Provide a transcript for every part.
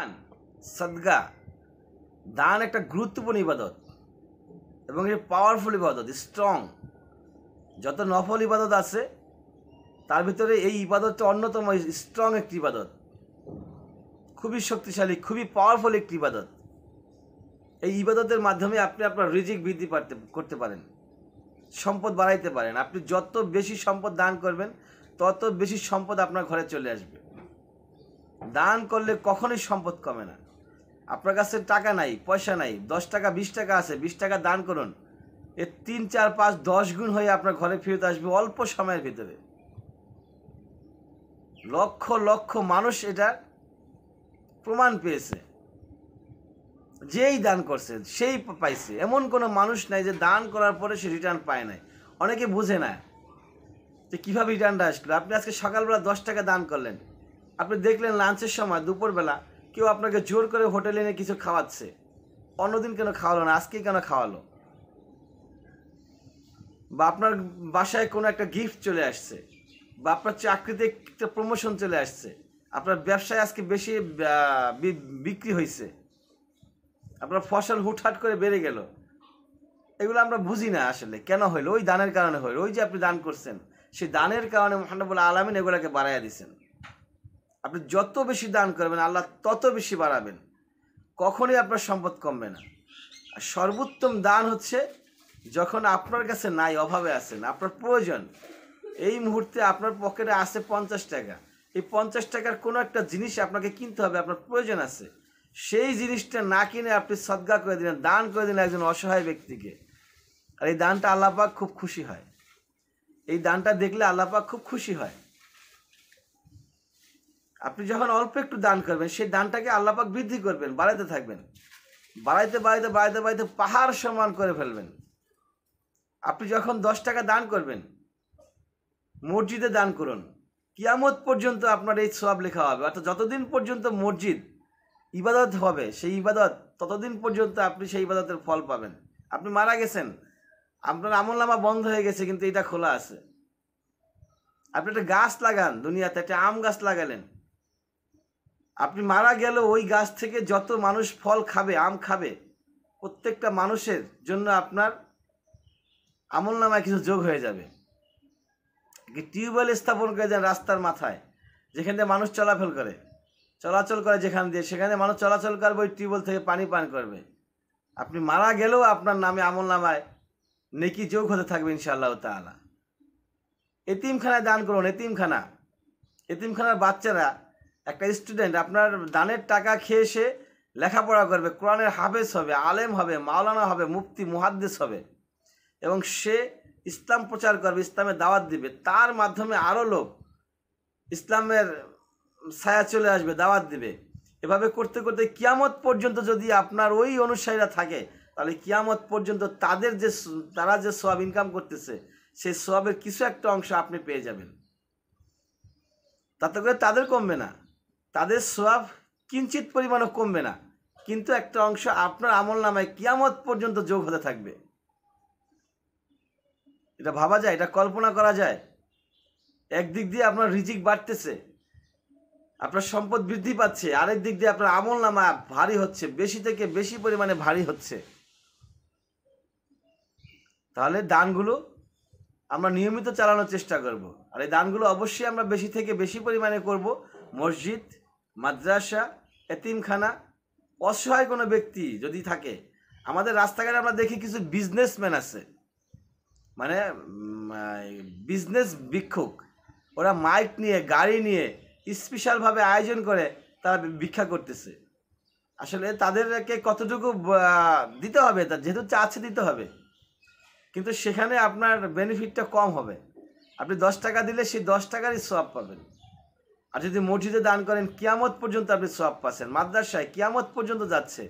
দান, সদকা, দান একটা গুরুত্বপূর্ণ ইবাদত এবং এটা পাওয়ারফুল ইবাদত, স্ট্রং। যত নফল ইবাদত আছে তার ভিতরে এই ইবাদতটা অন্যতম স্ট্রং একটি ইবাদত, খুবই শক্তিশালী, খুবই পাওয়ারফুল একটি ইবাদত। এই ইবাদতের মাধ্যমে আপনি আপনার রিজিক বৃদ্ধি করতে পারেন, সম্পদ বাড়াইতে পারেন। আপনি যত বেশি সম্পদ দান করবেন তত বেশি সম্পদ আপনার ঘরে চলে আসবে। দান করলে কখনোই সম্পদ কমে না। আপনার কাছে টাকা নাই, পয়সা নাই, 10 টাকা 20 টাকা আছে, 20 টাকা দান করুন, এর 3 4 5 10 গুণ হয়ে আপনার ঘরে ফেরত আসবে অল্প সময়ের ভিতরে। লক্ষ লক্ষ মানুষ এটা প্রমাণ পেয়েছে, যেই দান করছে সেই পাইছে। এমন কোনো মানুষ নাই যে দান করার পরে সে রিটার্ন পায় নাই। অনেকে বুঝে না যে কীভাবে রিটার্নটা আসলো। আপনি আজকে সকালবেলা 10 টাকা দান করলেন, আপনি দেখলেন লাঞ্চের সময় দুপুরবেলা কেউ আপনাকে জোর করে হোটেলে এনে কিছু খাওয়াচ্ছে, অন্যদিন কেন খাওয়ালো না, আজকে কেন খাওয়ালো? বা আপনার বাসায় কোনো একটা গিফট চলে আসছে, বা আপনার চাকরিতে একটা প্রমোশন চলে আসছে, আপনার ব্যবসায় আজকে বেশি বিক্রি হয়েছে, আপনার ফসল হুটহাট করে বেড়ে গেল। এগুলো আমরা বুঝি না আসলে কেন হইলো। ওই দানের কারণে হইলো। ওই যে আপনি দান করছেন, সেই দানের কারণে মহান রব্বুল আলামিন এগুলোকে বাড়াইয়া দিয়েছেন। আপনি যত বেশি দান করবেন আল্লাহ তত বেশি বাড়াবেন, কখনোই আপনার সম্পদ কমবে না। আর সর্বোত্তম দান হচ্ছে যখন আপনার কাছে নাই, অভাবে আছেন, আপনার প্রয়োজন, এই মুহূর্তে আপনার পকেটে আছে 50 টাকা, এই 50 টাকার কোনো একটা জিনিস আপনাকে কিনতে হবে, আপনার প্রয়োজন আছে, সেই জিনিসটা না কিনে আপনি সদকা করে দিলেন, দান করে দিলেন একজন অসহায় ব্যক্তিকে। আর এই দানটা আল্লাহ পাক খুব খুশি হয়। এই দানটা দেখলে আল্লাহ পাক খুব খুশি হয়। আপনি যখন অল্প একটু দান করবেন, সেই দানটাকে আল্লাহ পাক বৃদ্ধি করবেন, বাড়াইতে থাকবেন, বাড়াইতে বাড়াইতে বাড়াইতে বাড়াইতে পাহাড় সমান করে ফেলবেন। আপনি যখন 10 টাকা দান করবেন, মসজিদে দান করুন, কিয়ামত পর্যন্ত আপনার এই সওয়াব লেখা হবে। অর্থাৎ যতদিন পর্যন্ত মসজিদ ইবাদত হবে, সেই ইবাদত ততদিন পর্যন্ত আপনি সেই ইবাদতের ফল পাবেন। আপনি মারা গেছেন, আপনার আমলনামা বন্ধ হয়ে গেছে, কিন্তু এটা খোলা আছে। আপনি একটা গাছ লাগান, দুনিয়াতে একটা আম গাছ লাগালেন, আপনি মারা গেলেও ওই গাছ থেকে যত মানুষ ফল খাবে, আম খাবে, প্রত্যেকটা মানুষের জন্য আপনার আমলনামায় কিছু যোগ হয়ে যাবে। টিউবওয়েল স্থাপন করে দেন রাস্তার মাথায়, যেখান দিয়ে মানুষ চলাচল করে যেখান দিয়ে, সেখানে মানুষ চলাচল করবে, ওই টিউবওয়েল থেকে পানি পান করবে। আপনি মারা গেলেও আপনার নামে আমলনামায় নেকি যোগ হতে থাকবে ইনশাআল্লাহ তাআলা। এতিমখানায় দান করুন। এতিমখানার বাচ্চারা, একটা স্টুডেন্ট আপনার দানের টাকা খেয়ে সে লেখাপড়া করবে, কোরআনের হাফেজ হবে, আলেম হবে, মাওলানা হবে, মুফতি মুহাদ্দিস হবে, এবং সে ইসলাম প্রচার করবে, ইসলামের দাওয়াত দিবে। তার মাধ্যমে আরও লোক ইসলামের ছায়া চলে আসবে, দাওয়াত দিবে। এভাবে করতে করতে কিয়ামত পর্যন্ত যদি আপনার ওই অনুসারীরা থাকে, তাহলে কিয়ামত পর্যন্ত তারা যে সওয়াব ইনকাম করতেছে, সেই সওয়াবের কিছু একটা অংশ আপনি পেয়ে যাবেন। তাতে করে তাদের কমবে না, তাদের সওয়াব কিঞ্চিত পরিমাণও কমবে না, কিন্তু একটা অংশ আপনার আমলনামায় কিয়ামত পর্যন্ত যোগ হতে থাকবে। এটা ভাবা যায়? এটা কল্পনা করা যায়? একদিক দিয়ে আপনার রিজিক বাড়তেছে, আপনার সম্পদ বৃদ্ধি পাচ্ছে, আরেক দিক দিয়ে আপনার আমলনামা ভারী হচ্ছে, বেশি থেকে বেশি পরিমাণে ভারী হচ্ছে। তাহলে দানগুলো আমরা নিয়মিত চালানোর চেষ্টা করব। আর এই দানগুলো অবশ্যই আমরা বেশি থেকে বেশি পরিমাণে করব। মসজিদ, মাদ্রাসা, এতিমখানা, অসহায় কোনো ব্যক্তি যদি থাকে। আমাদের রাস্তাঘাটে আমরা দেখি কিছু বিজনেসম্যান আছে, মানে বিজনেস ভিক্ষুক। ওরা মাইক নিয়ে, গাড়ি নিয়ে স্পেশালভাবে আয়োজন করে তারা ভিক্ষা করতেছে। আসলে তাদেরকে কতটুকু দিতে হবে, যেহেতু চাচ্ছে দিতে হবে, কিন্তু সেখানে আপনার বেনিফিটটা কম হবে। আপনি 10 টাকা দিলে সেই 10 টাকারই সওয়াব পাবেন। আর যদি মসজিদে দান করেন, কিয়ামত পর্যন্ত আপনি সওয়াব পাচ্ছেন। মাদ্রাসায় কিয়ামত পর্যন্ত যাচ্ছে।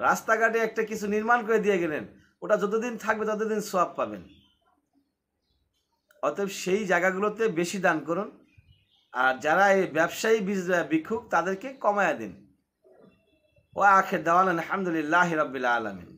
রাস্তাঘাটে একটা কিছু নির্মাণ করে দিয়ে গেলেন, ওটা যতদিন থাকবে ততদিন সওয়াব পাবেন। অতএব সেই জায়গাগুলোতে বেশি দান করুন, আর যারা এই ব্যবসায়ী ভিক্ষুক তাদেরকে কমায়া দিন। ওয়া আখির দাওয়ানা আলহামদুলিল্লাহি রাব্বিল আলামিন।